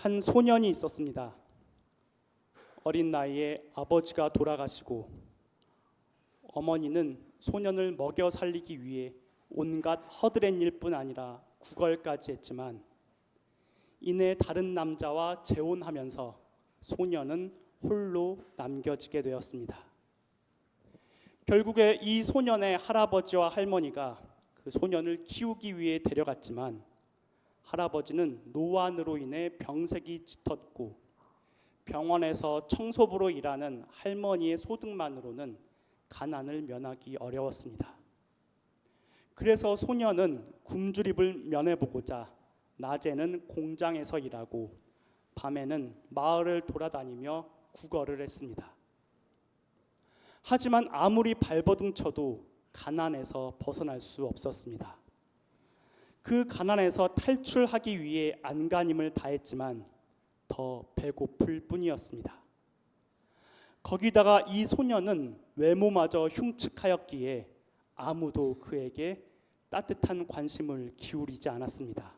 한 소년이 있었습니다. 어린 나이에 아버지가 돌아가시고 어머니는 소년을 먹여 살리기 위해 온갖 허드렛 일뿐 아니라 구걸까지 했지만 이내 다른 남자와 재혼하면서 소년은 홀로 남겨지게 되었습니다. 결국에 이 소년의 할아버지와 할머니가 그 소년을 키우기 위해 데려갔지만 할아버지는 노안으로 인해 병색이 짙었고 병원에서 청소부로 일하는 할머니의 소득만으로는 가난을 면하기 어려웠습니다. 그래서 소년은 굶주림을 면해보고자 낮에는 공장에서 일하고 밤에는 마을을 돌아다니며 구걸을 했습니다. 하지만 아무리 발버둥 쳐도 가난에서 벗어날 수 없었습니다. 그 가난에서 탈출하기 위해 안간힘을 다했지만 더 배고플 뿐이었습니다. 거기다가 이 소년은 외모마저 흉측하였기에 아무도 그에게 따뜻한 관심을 기울이지 않았습니다.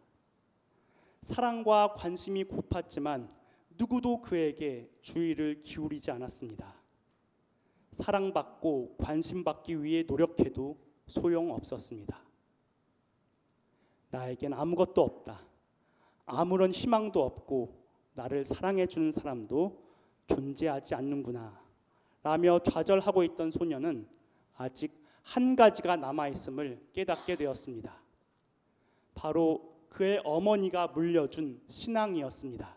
사랑과 관심이 고팠지만 누구도 그에게 주의를 기울이지 않았습니다. 사랑받고 관심받기 위해 노력해도 소용없었습니다. 나에겐 아무것도 없다. 아무런 희망도 없고 나를 사랑해 주는 사람도 존재하지 않는구나 라며 좌절하고 있던 소년은 아직 한 가지가 남아있음을 깨닫게 되었습니다. 바로 그의 어머니가 물려준 신앙이었습니다.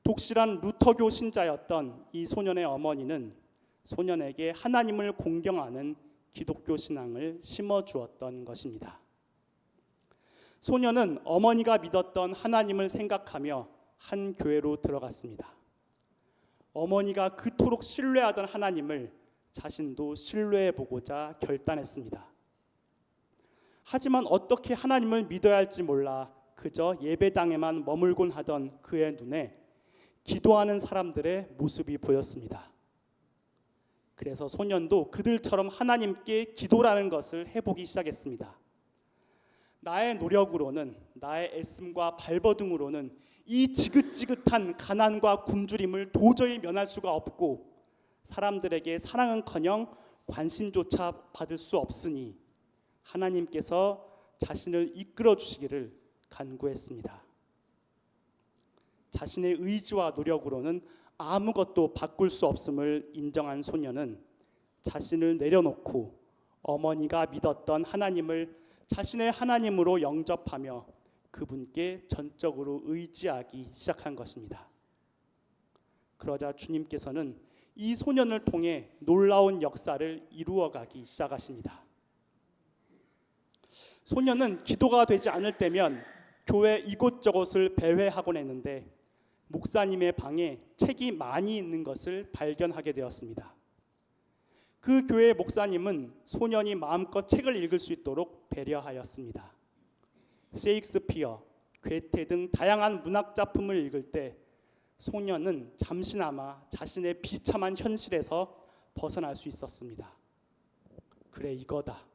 독실한 루터교 신자였던 이 소년의 어머니는 소년에게 하나님을 공경하는 기독교 신앙을 심어주었던 것입니다. 소년은 어머니가 믿었던 하나님을 생각하며 한 교회로 들어갔습니다. 어머니가 그토록 신뢰하던 하나님을 자신도 신뢰해보고자 결단했습니다. 하지만 어떻게 하나님을 믿어야 할지 몰라 그저 예배당에만 머물곤 하던 그의 눈에 기도하는 사람들의 모습이 보였습니다. 그래서 소년도 그들처럼 하나님께 기도라는 것을 해보기 시작했습니다. 나의 노력으로는, 나의 애씀과 발버둥으로는 이 지긋지긋한 가난과 굶주림을 도저히 면할 수가 없고 사람들에게 사랑은커녕 관심조차 받을 수 없으니 하나님께서 자신을 이끌어 주시기를 간구했습니다. 자신의 의지와 노력으로는 아무것도 바꿀 수 없음을 인정한 소년은 자신을 내려놓고 어머니가 믿었던 하나님을 자신의 하나님으로 영접하며 그분께 전적으로 의지하기 시작한 것입니다. 그러자 주님께서는 이 소년을 통해 놀라운 역사를 이루어가기 시작하십니다. 소년은 기도가 되지 않을 때면 교회 이곳저곳을 배회하곤 했는데 목사님의 방에 책이 많이 있는 것을 발견하게 되었습니다. 그 교회 목사님은 소년이 마음껏 책을 읽을 수 있도록 배려하였습니다. 셰익스피어, 괴테 등 다양한 문학 작품을 읽을 때 소년은 잠시나마 자신의 비참한 현실에서 벗어날 수 있었습니다. 그래, 이거다.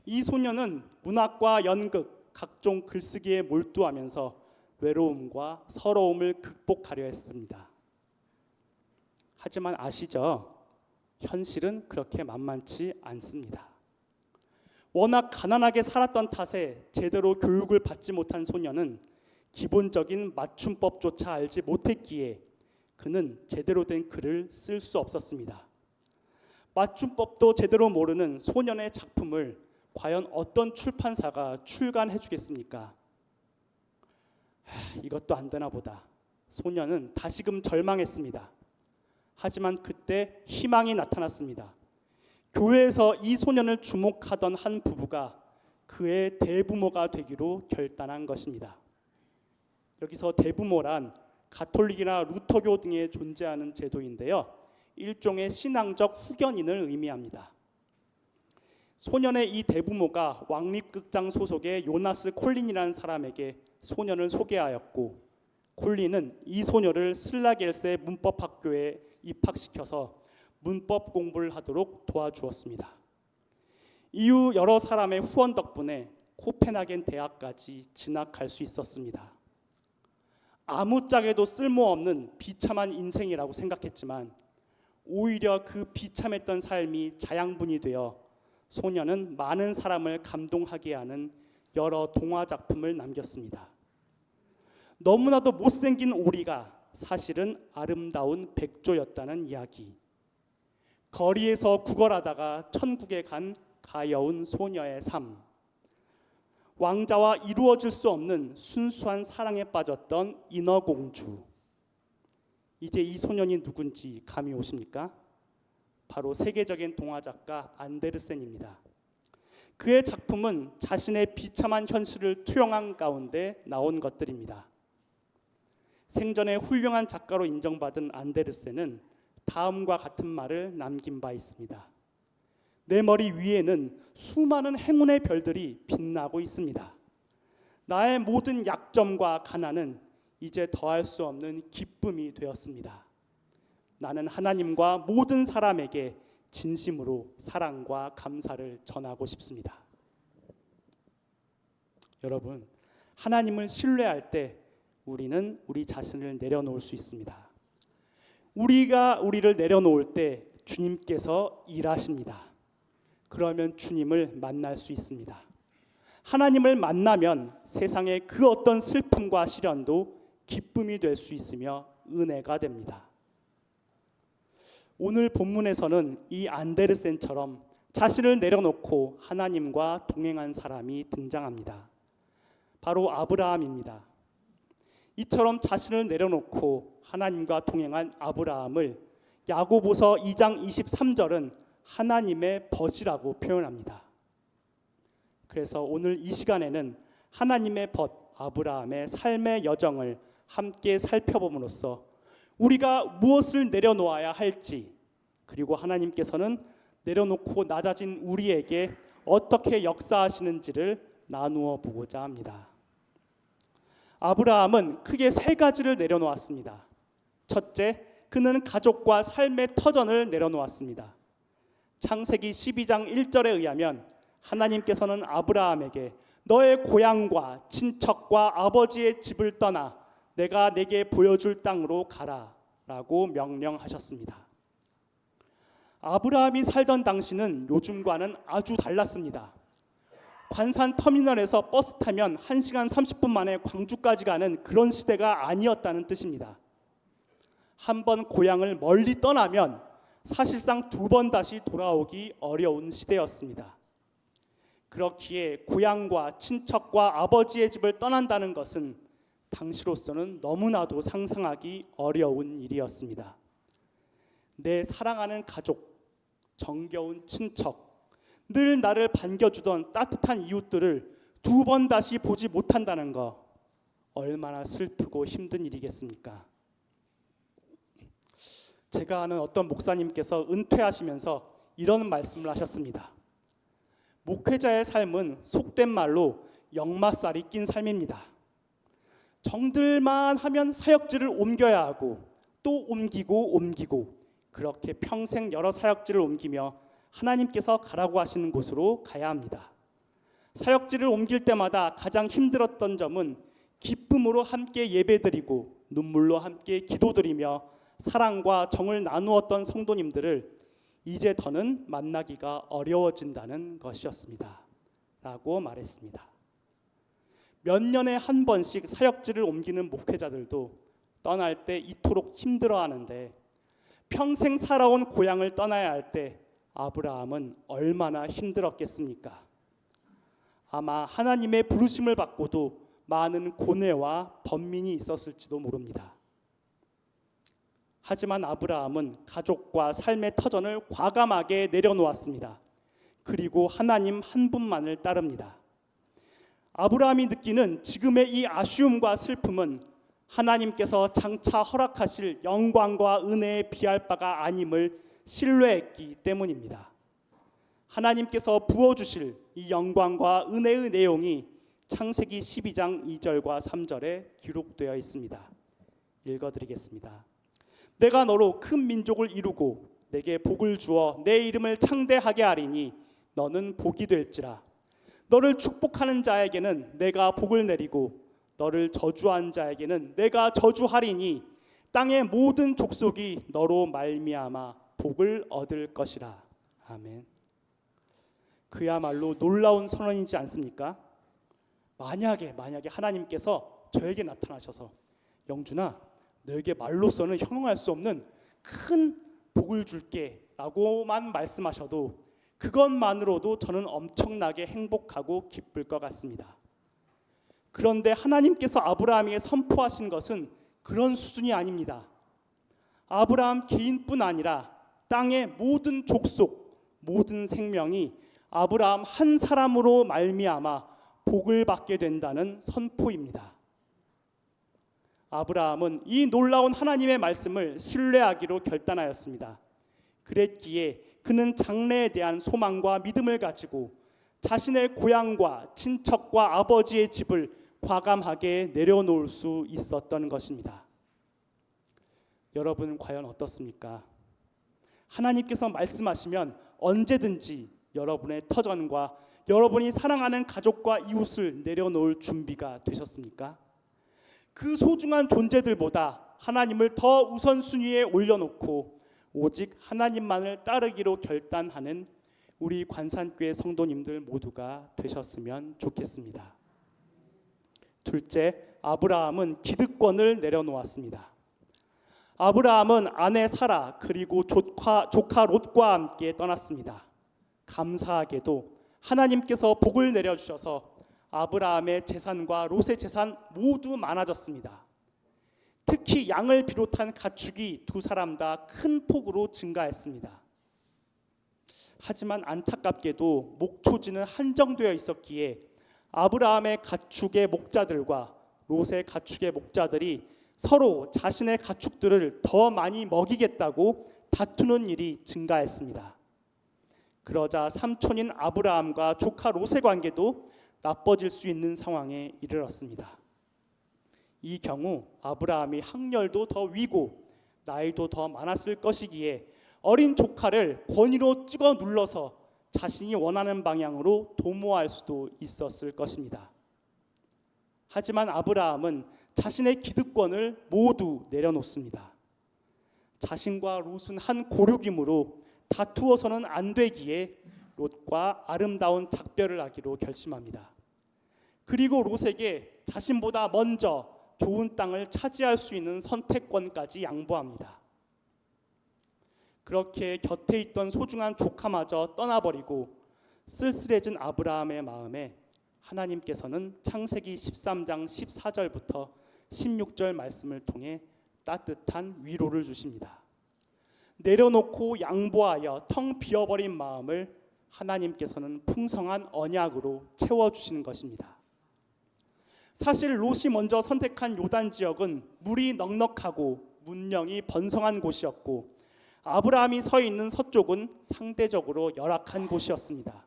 이 소년은 문학과 연극, 각종 글쓰기에 몰두하면서 외로움과 서러움을 극복하려 했습니다. 하지만 아시죠? 현실은 그렇게 만만치 않습니다. 워낙 가난하게 살았던 탓에 제대로 교육을 받지 못한 소년은 기본적인 맞춤법조차 알지 못했기에 그는 제대로 된 글을 쓸 수 없었습니다. 맞춤법도 제대로 모르는 소년의 작품을 과연 어떤 출판사가 출간해 주겠습니까? 이것도 안 되나 보다. 소년은 다시금 절망했습니다. 하지만 그때 희망이 나타났습니다. 교회에서 이 소년을 주목하던 한 부부가 그의 대부모가 되기로 결단한 것입니다. 여기서 대부모란 가톨릭이나 루터교 등에 존재하는 제도인데요, 일종의 신앙적 후견인을 의미합니다. 소년의 이 대부모가 왕립극장 소속의 요나스 콜린이라는 사람에게 소년을 소개하였고, 콜린은 이 소녀를 슬라겔세 문법학교에 입학시켜서 문법 공부를 하도록 도와주었습니다. 이후 여러 사람의 후원 덕분에 코펜하겐 대학까지 진학할 수 있었습니다. 아무짝에도 쓸모없는 비참한 인생이라고 생각했지만 오히려 그 비참했던 삶이 자양분이 되어 소녀는 많은 사람을 감동하게 하는 여러 동화 작품을 남겼습니다. 너무나도 못생긴 오리가 사실은 아름다운 백조였다는 이야기. 거리에서 구걸하다가 천국에 간 가여운 소녀의 삶. 왕자와 이루어질 수 없는 순수한 사랑에 빠졌던 인어공주. 이제 이 소년이 누군지 감이 오십니까? 바로 세계적인 동화작가 안데르센입니다. 그의 작품은 자신의 비참한 현실을 투영한 가운데 나온 것들입니다. 생전에 훌륭한 작가로 인정받은 안데르센은 다음과 같은 말을 남긴 바 있습니다. 내 머리 위에는 수많은 행운의 별들이 빛나고 있습니다. 나의 모든 약점과 가난은 이제 더할 수 없는 기쁨이 되었습니다. 나는 하나님과 모든 사람에게 진심으로 사랑과 감사를 전하고 싶습니다. 여러분, 하나님을 신뢰할 때 우리는 우리 자신을 내려놓을 수 있습니다. 우리가 우리를 내려놓을 때 주님께서 일하십니다. 그러면 주님을 만날 수 있습니다. 하나님을 만나면 세상의 그 어떤 슬픔과 시련도 기쁨이 될 수 있으며 은혜가 됩니다. 오늘 본문에서는 이 안데르센처럼 자신을 내려놓고 하나님과 동행한 사람이 등장합니다. 바로 아브라함입니다. 이처럼 자신을 내려놓고 하나님과 동행한 아브라함을 야고보서 2장 23절은 하나님의 벗이라고 표현합니다. 그래서 오늘 이 시간에는 하나님의 벗 아브라함의 삶의 여정을 함께 살펴봄으로써 우리가 무엇을 내려놓아야 할지, 그리고 하나님께서는 내려놓고 낮아진 우리에게 어떻게 역사하시는지를 나누어 보고자 합니다. 아브라함은 크게 세 가지를 내려놓았습니다. 첫째, 그는 가족과 삶의 터전을 내려놓았습니다. 창세기 12장 1절에 의하면 하나님께서는 아브라함에게 너의 고향과 친척과 아버지의 집을 떠나 내가 내게 보여줄 땅으로 가라 라고 명령하셨습니다. 아브라함이 살던 당시는 요즘과는 아주 달랐습니다. 관산 터미널에서 버스 타면 1시간 30분 만에 광주까지 가는 그런 시대가 아니었다는 뜻입니다. 한번 고향을 멀리 떠나면 사실상 2번 다시 돌아오기 어려운 시대였습니다. 그렇기에 고향과 친척과 아버지의 집을 떠난다는 것은 당시로서는 너무나도 상상하기 어려운 일이었습니다. 내 사랑하는 가족, 정겨운 친척, 늘 나를 반겨주던 따뜻한 이웃들을 2번 다시 보지 못한다는 거 얼마나 슬프고 힘든 일이겠습니까? 제가 아는 어떤 목사님께서 은퇴하시면서 이런 말씀을 하셨습니다. 목회자의 삶은 속된 말로 역마살이 낀 삶입니다. 정들만 하면 사역지를 옮겨야 하고 또 옮기고 그렇게 평생 여러 사역지를 옮기며 하나님께서 가라고 하시는 곳으로 가야 합니다. 사역지를 옮길 때마다 가장 힘들었던 점은 기쁨으로 함께 예배드리고 눈물로 함께 기도드리며 사랑과 정을 나누었던 성도님들을 이제 더는 만나기가 어려워진다는 것이었습니다. 라고 말했습니다. 몇 년에 한 번씩 사역지를 옮기는 목회자들도 떠날 때 이토록 힘들어하는데 평생 살아온 고향을 떠나야 할 때 아브라함은 얼마나 힘들었겠습니까? 아마 하나님의 부르심을 받고도 많은 고뇌와 번민이 있었을지도 모릅니다. 하지만 아브라함은 가족과 삶의 터전을 과감하게 내려놓았습니다. 그리고 하나님 한 분만을 따릅니다. 아브라함이 느끼는 지금의 이 아쉬움과 슬픔은 하나님께서 장차 허락하실 영광과 은혜에 비할 바가 아님을 신뢰했기 때문입니다. 하나님께서 부어주실 이 영광과 은혜의 내용이 창세기 12장 2절과 3절에 기록되어 있습니다. 읽어드리겠습니다. 내가 너로 큰 민족을 이루고 내게 복을 주어 내 이름을 창대하게 하리니 너는 복이 될지라. 너를 축복하는 자에게는 내가 복을 내리고 너를 저주한 자에게는 내가 저주하리니 땅의 모든 족속이 너로 말미암아 복을 얻을 것이라. 아멘. 그야말로 놀라운 선언이지 않습니까? 만약에 하나님께서 저에게 나타나셔서 영준아, 너에게 말로서는 형용할 수 없는 큰 복을 줄게 라고만 말씀하셔도 그것만으로도 저는 엄청나게 행복하고 기쁠 것 같습니다. 그런데 하나님께서 아브라함에게 선포하신 것은 그런 수준이 아닙니다. 아브라함 개인뿐 아니라 땅의 모든 족속, 모든 생명이 아브라함 한 사람으로 말미암아 복을 받게 된다는 선포입니다. 아브라함은 이 놀라운 하나님의 말씀을 신뢰하기로 결단하였습니다. 그랬기에 그는 장래에 대한 소망과 믿음을 가지고 자신의 고향과 친척과 아버지의 집을 과감하게 내려놓을 수 있었던 것입니다. 여러분 과연 어떻습니까? 하나님께서 말씀하시면 언제든지 여러분의 터전과 여러분이 사랑하는 가족과 이웃을 내려놓을 준비가 되셨습니까? 그 소중한 존재들보다 하나님을 더 우선순위에 올려놓고 오직 하나님만을 따르기로 결단하는 우리 관산교회 성도님들 모두가 되셨으면 좋겠습니다. 둘째, 아브라함은 기득권을 내려놓았습니다. 아브라함은 아내 사라 그리고 조카 롯과 함께 떠났습니다. 감사하게도 하나님께서 복을 내려주셔서 아브라함의 재산과 롯의 재산 모두 많아졌습니다. 특히 양을 비롯한 가축이 두 사람 다 큰 폭으로 증가했습니다. 하지만 안타깝게도 목초지는 한정되어 있었기에 아브라함의 가축의 목자들과 롯의 가축의 목자들이 서로 자신의 가축들을 더 많이 먹이겠다고 다투는 일이 증가했습니다. 그러자 삼촌인 아브라함과 조카 롯의 관계도 나빠질 수 있는 상황에 이르렀습니다. 이 경우 아브라함이 학렬도 더 위고 나이도 더 많았을 것이기에 어린 조카를 권위로 찍어 눌러서 자신이 원하는 방향으로 도모할 수도 있었을 것입니다. 하지만 아브라함은 자신의 기득권을 모두 내려놓습니다. 자신과 롯은 한 고륙이므로 다투어서는 안 되기에 롯과 아름다운 작별을 하기로 결심합니다. 그리고 롯에게 자신보다 먼저 좋은 땅을 차지할 수 있는 선택권까지 양보합니다. 그렇게 곁에 있던 소중한 조카마저 떠나버리고 쓸쓸해진 아브라함의 마음에 하나님께서는 창세기 13장 14절부터 16절 말씀을 통해 따뜻한 위로를 주십니다. 내려놓고 양보하여 텅 비어버린 마음을 하나님께서는 풍성한 언약으로 채워주시는 것입니다. 사실 롯이 먼저 선택한 요단 지역은 물이 넉넉하고 문명이 번성한 곳이었고 아브라함이 서 있는 서쪽은 상대적으로 열악한 곳이었습니다.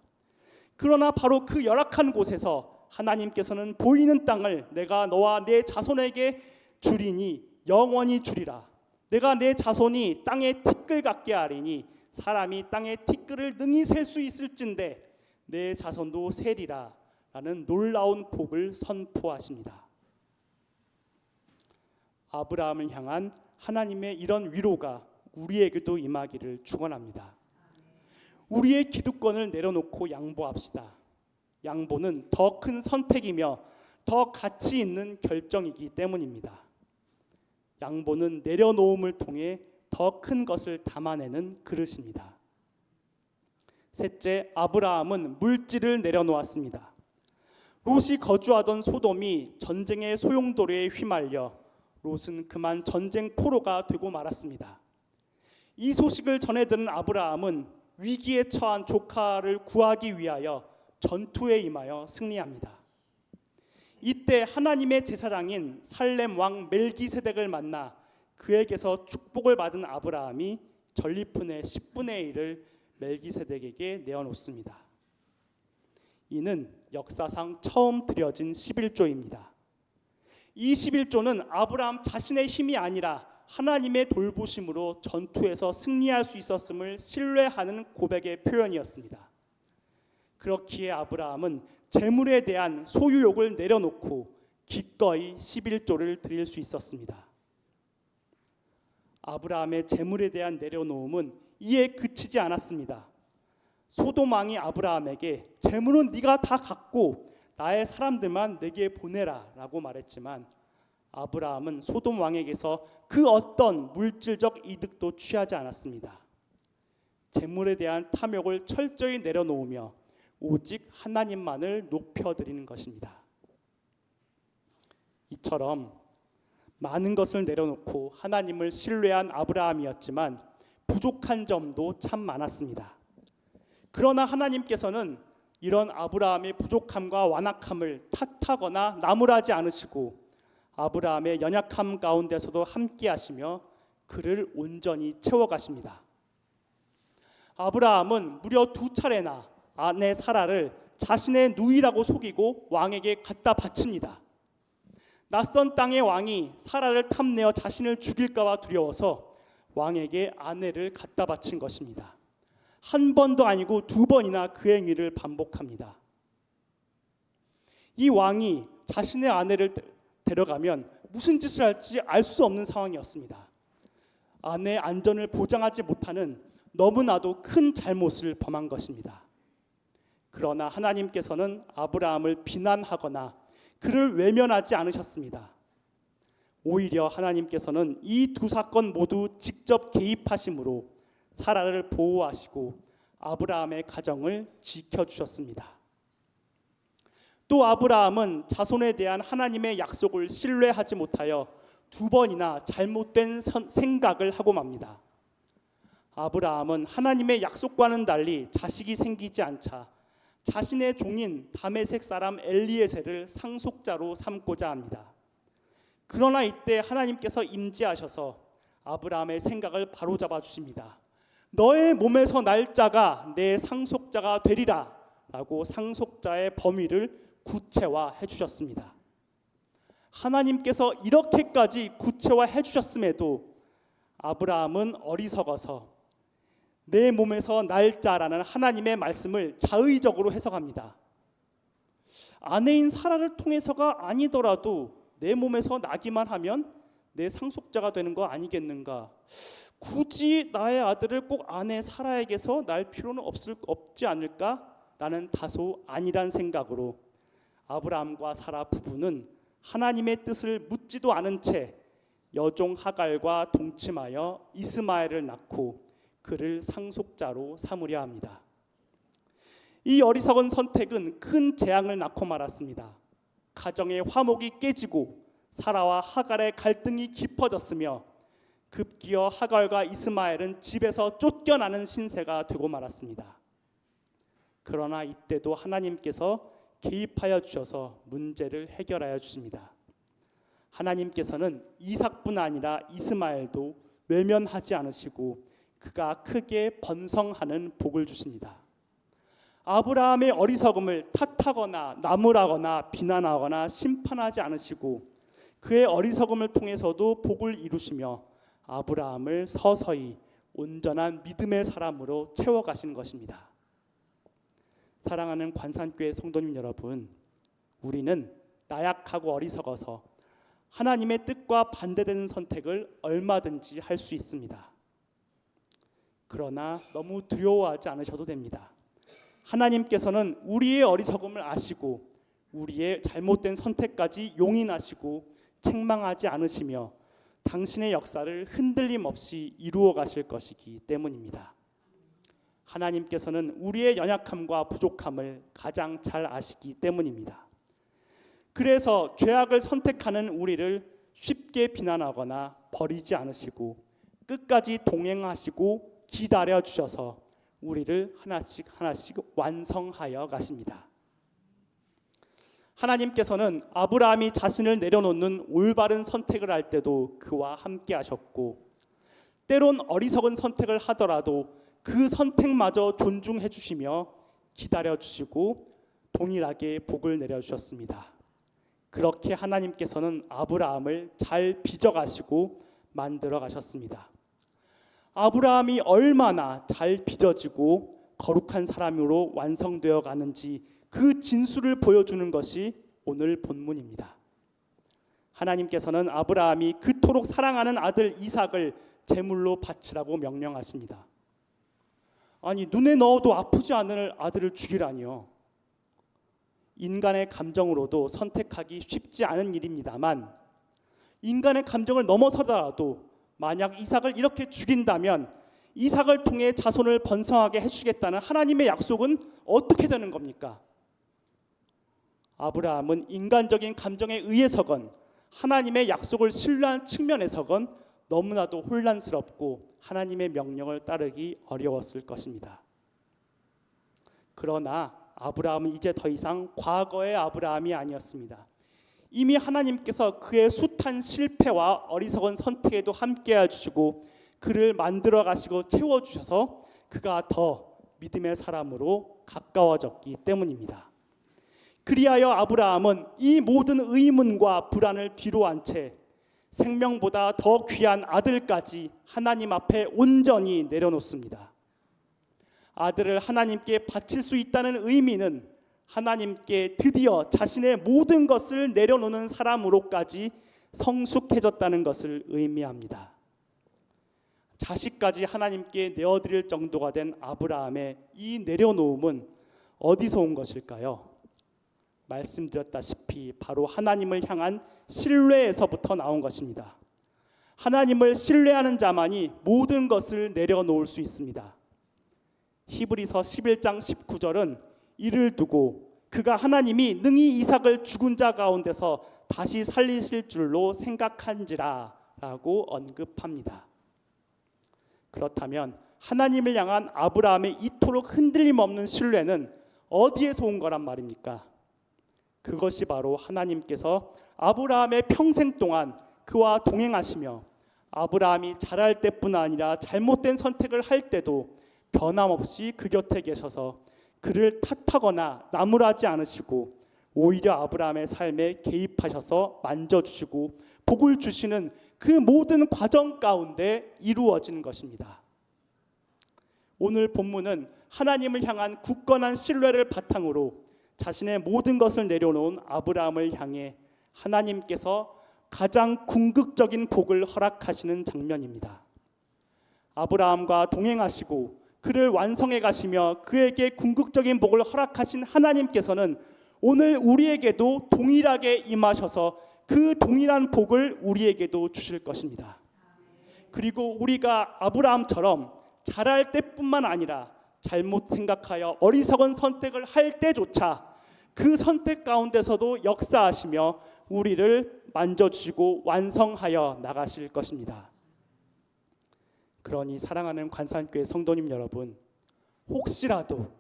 그러나 바로 그 열악한 곳에서 하나님께서는 보이는 땅을 내가 너와 내 자손에게 주리니 영원히 주리라. 내가 내 자손이 땅의 티끌 같게 하리니 사람이 땅의 티끌을 능히 셀 수 있을진데 내 자손도 세리라 라는 놀라운 복을 선포하십니다. 아브라함을 향한 하나님의 이런 위로가 우리에게도 임하기를 축원합니다. 우리의 기득권을 내려놓고 양보합시다. 양보는 더 큰 선택이며 더 가치 있는 결정이기 때문입니다. 양보는 내려놓음을 통해 더 큰 것을 담아내는 그릇입니다. 셋째, 아브라함은 물질을 내려놓았습니다. 롯이 거주하던 소돔이 전쟁의 소용돌이에 휘말려 롯은 그만 전쟁 포로가 되고 말았습니다. 이 소식을 전해 들은 아브라함은 위기에 처한 조카를 구하기 위하여 전투에 임하여 승리합니다. 이때 하나님의 제사장인 살렘 왕 멜기세덱을 만나 그에게서 축복을 받은 아브라함이 전리품의 10분의 1을 멜기세덱에게 내어놓습니다. 이는 역사상 처음 드려진 11조입니다. 이 11조는 아브라함 자신의 힘이 아니라 하나님의 돌보심으로 전투에서 승리할 수 있었음을 신뢰하는 고백의 표현이었습니다. 그렇기에 아브라함은 재물에 대한 소유욕을 내려놓고 기꺼이 11조를 드릴 수 있었습니다. 아브라함의 재물에 대한 내려놓음은 이에 그치지 않았습니다. 소돔 왕이 아브라함에게 재물은 네가 다 갖고 나의 사람들만 내게 보내라 라고 말했지만, 아브라함은 소돔 왕에게서 그 어떤 물질적 이득도 취하지 않았습니다. 재물에 대한 탐욕을 철저히 내려놓으며 오직 하나님만을 높여드리는 것입니다. 이처럼 많은 것을 내려놓고 하나님을 신뢰한 아브라함이었지만 부족한 점도 참 많았습니다. 그러나 하나님께서는 이런 아브라함의 부족함과 완악함을 탓하거나 나무라지 않으시고 아브라함의 연약함 가운데서도 함께 하시며 그를 온전히 채워가십니다. 아브라함은 무려 2차례나 아내 사라를 자신의 누이라고 속이고 왕에게 갖다 바칩니다. 낯선 땅의 왕이 사라를 탐내어 자신을 죽일까 봐 두려워서 왕에게 아내를 갖다 바친 것입니다. 한 번도 아니고 2번이나 그 행위를 반복합니다. 이 왕이 자신의 아내를 데려가면 무슨 짓을 할지 알 수 없는 상황이었습니다. 아내의 안전을 보장하지 못하는 너무나도 큰 잘못을 범한 것입니다. 그러나 하나님께서는 아브라함을 비난하거나 그를 외면하지 않으셨습니다. 오히려 하나님께서는 이 2 사건 모두 직접 개입하심으로 사라를 보호하시고 아브라함의 가정을 지켜주셨습니다. 또 아브라함은 자손에 대한 하나님의 약속을 신뢰하지 못하여 2번이나 잘못된 생각을 하고 맙니다. 아브라함은 하나님의 약속과는 달리 자식이 생기지 않자 자신의 종인 다메섹 사람 엘리에셀을 상속자로 삼고자 합니다. 그러나 이때 하나님께서 임재하셔서 아브라함의 생각을 바로잡아 주십니다. 너의 몸에서 날 자가 내 상속자가 되리라 라고 상속자의 범위를 구체화해 주셨습니다. 하나님께서 이렇게까지 구체화해 주셨음에도 아브라함은 어리석어서 내 몸에서 날 자라는 하나님의 말씀을 자의적으로 해석합니다. 아내인 사라를 통해서가 아니더라도 내 몸에서 나기만 하면 내 상속자가 되는 거 아니겠는가? 굳이 나의 아들을 꼭 아내 사라에게서 날 필요는 없지 않을까라는 다소 안일한 생각으로 아브라함과 사라 부부는 하나님의 뜻을 묻지도 않은 채 여종 하갈과 동침하여 이스마엘을 낳고 그를 상속자로 삼으려 합니다. 이 어리석은 선택은 큰 재앙을 낳고 말았습니다. 가정의 화목이 깨지고 사라와 하갈의 갈등이 깊어졌으며 급기어 하갈과 이스마엘은 집에서 쫓겨나는 신세가 되고 말았습니다. 그러나 이때도 하나님께서 개입하여 주셔서 문제를 해결하여 주십니다. 하나님께서는 이삭뿐 아니라 이스마엘도 외면하지 않으시고 그가 크게 번성하는 복을 주십니다. 아브라함의 어리석음을 탓하거나 나무라거나 비난하거나 심판하지 않으시고 그의 어리석음을 통해서도 복을 이루시며 아브라함을 서서히 온전한 믿음의 사람으로 채워가시는 것입니다. 사랑하는 관산교회 성도님 여러분, 우리는 나약하고 어리석어서 하나님의 뜻과 반대되는 선택을 얼마든지 할 수 있습니다. 그러나 너무 두려워하지 않으셔도 됩니다. 하나님께서는 우리의 어리석음을 아시고 우리의 잘못된 선택까지 용인하시고 책망하지 않으시며 당신의 역사를 흔들림 없이 이루어 가실 것이기 때문입니다. 하나님께서는 우리의 연약함과 부족함을 가장 잘 아시기 때문입니다. 그래서 죄악을 선택하는 우리를 쉽게 비난하거나 버리지 않으시고 끝까지 동행하시고 기다려 주셔서 우리를 하나씩 완성하여 가십니다. 하나님께서는 아브라함이 자신을 내려놓는 올바른 선택을 할 때도 그와 함께 하셨고 때론 어리석은 선택을 하더라도 그 선택마저 존중해 주시며 기다려 주시고 동일하게 복을 내려 주셨습니다. 그렇게 하나님께서는 아브라함을 잘 빚어가시고 만들어 가셨습니다. 아브라함이 얼마나 잘 빚어지고 거룩한 사람으로 완성되어 가는지 그 진수를 보여주는 것이 오늘 본문입니다. 하나님께서는 아브라함이 그토록 사랑하는 아들 이삭을 제물로 바치라고 명령하십니다. 아니, 눈에 넣어도 아프지 않을 아들을 죽이라니요. 인간의 감정으로도 선택하기 쉽지 않은 일입니다만, 인간의 감정을 넘어서더라도 만약 이삭을 이렇게 죽인다면 이삭을 통해 자손을 번성하게 해주겠다는 하나님의 약속은 어떻게 되는 겁니까? 아브라함은 인간적인 감정에 의해서건 하나님의 약속을 신뢰한 측면에서건 너무나도 혼란스럽고 하나님의 명령을 따르기 어려웠을 것입니다. 그러나 아브라함은 이제 더 이상 과거의 아브라함이 아니었습니다. 이미 하나님께서 그의 숱한 실패와 어리석은 선택에도 함께해 주시고 그를 만들어 가시고 채워주셔서 그가 더 믿음의 사람으로 가까워졌기 때문입니다. 그리하여 아브라함은 이 모든 의문과 불안을 뒤로 한 채 생명보다 더 귀한 아들까지 하나님 앞에 온전히 내려놓습니다. 아들을 하나님께 바칠 수 있다는 의미는 하나님께 드디어 자신의 모든 것을 내려놓는 사람으로까지 성숙해졌다는 것을 의미합니다. 자식까지 하나님께 내어드릴 정도가 된 아브라함의 이 내려놓음은 어디서 온 것일까요? 말씀드렸다시피 바로 하나님을 향한 신뢰에서부터 나온 것입니다. 하나님을 신뢰하는 자만이 모든 것을 내려놓을 수 있습니다. 히브리서 11장 19절은 이를 두고 그가 하나님이 능히 이삭을 죽은 자 가운데서 다시 살리실 줄로 생각한지라 라고 언급합니다. 그렇다면 하나님을 향한 아브라함의 이토록 흔들림 없는 신뢰는 어디에서 온 거란 말입니까? 그것이 바로 하나님께서 아브라함의 평생 동안 그와 동행하시며 아브라함이 잘할 때뿐 아니라 잘못된 선택을 할 때도 변함없이 그 곁에 계셔서 그를 탓하거나 나무라지 않으시고 오히려 아브라함의 삶에 개입하셔서 만져주시고 복을 주시는 그 모든 과정 가운데 이루어지는 것입니다. 오늘 본문은 하나님을 향한 굳건한 신뢰를 바탕으로 자신의 모든 것을 내려놓은 아브라함을 향해 하나님께서 가장 궁극적인 복을 허락하시는 장면입니다. 아브라함과 동행하시고 그를 완성해 가시며 그에게 궁극적인 복을 허락하신 하나님께서는 오늘 우리에게도 동일하게 임하셔서 그 동일한 복을 우리에게도 주실 것입니다. 그리고 우리가 아브라함처럼 잘할 때뿐만 아니라 잘못 생각하여 어리석은 선택을 할 때조차 그 선택 가운데서도 역사하시며 우리를 만져주시고 완성하여 나가실 것입니다. 그러니 사랑하는 관산교회 성도님 여러분, 혹시라도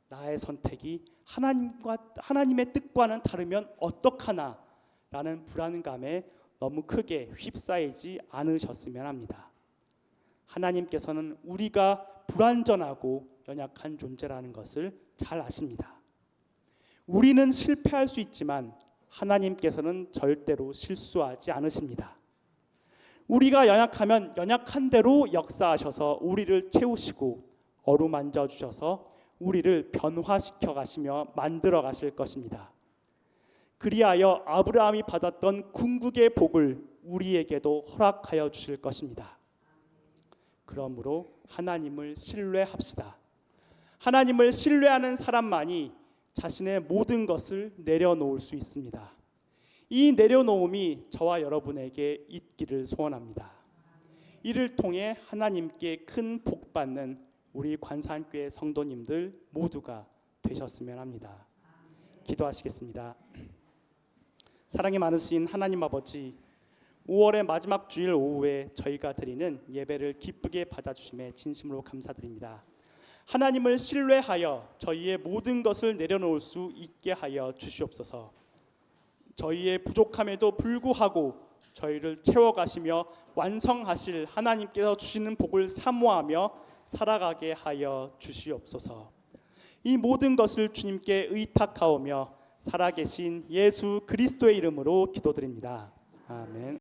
나의 선택이 하나님의 뜻과는 다르면 어떡하나 라는 불안감에 너무 크게 휩싸이지 않으셨으면 합니다. 하나님께서는 우리가 불완전하고 연약한 존재라는 것을 잘 아십니다. 우리는 실패할 수 있지만 하나님께서는 절대로 실수하지 않으십니다. 우리가 연약하면 연약한 대로 역사하셔서 우리를 채우시고 어루만져 주셔서 우리를 변화시켜 가시며 만들어 가실 것입니다. 그리하여 아브라함이 받았던 궁극의 복을 우리에게도 허락하여 주실 것입니다. 그러므로 하나님을 신뢰합시다. 하나님을 신뢰하는 사람만이 자신의 모든 것을 내려놓을 수 있습니다. 이 내려놓음이 저와 여러분에게 있기를 소원합니다. 이를 통해 하나님께 큰 복 받는 우리 관산교회 성도님들 모두가 되셨으면 합니다. 기도하시겠습니다. 사랑이 많으신 하나님 아버지, 5월의 마지막 주일 오후에 저희가 드리는 예배를 기쁘게 받아주심에 진심으로 감사드립니다. 하나님을 신뢰하여 저희의 모든 것을 내려놓을 수 있게 하여 주시옵소서. 저희의 부족함에도 불구하고 저희를 채워가시며 완성하실 하나님께서 주시는 복을 사모하며 살아가게 하여 주시옵소서. 이 모든 것을 주님께 의탁하오며 살아계신 예수 그리스도의 이름으로 기도드립니다. 아멘.